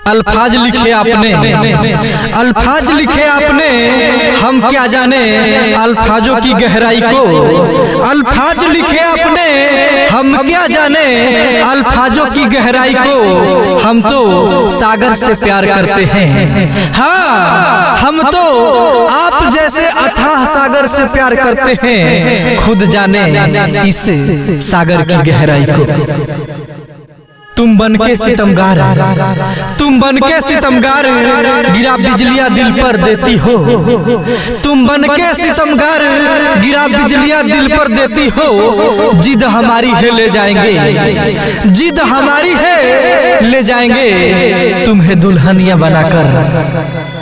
अल्फाज लिखे आपने, अल्फाज लिखे आपने, हम क्या जाने अल्फाजों की गहराई को। अल्फाज लिखे आपने, हम क्या जाने अल्फाजों की गहराई को। हम तो सागर से प्यार करते हैं, हाँ हम तो आप जैसे अथाह सागर से प्यार करते हैं। खुद जाने इस सागर की गहराई को। तुम बन के सितमगार, तुम बन के सितमगार, गिरा बिजलियां दिल पर देती हो। तुम बन के सितमगार, गिरा बिजलियां दिल पर देती हो। जिद हमारी है ले जाएंगे, जिद हमारी है ले जाएंगे तुम्हें दुल्हनिया बनाकर।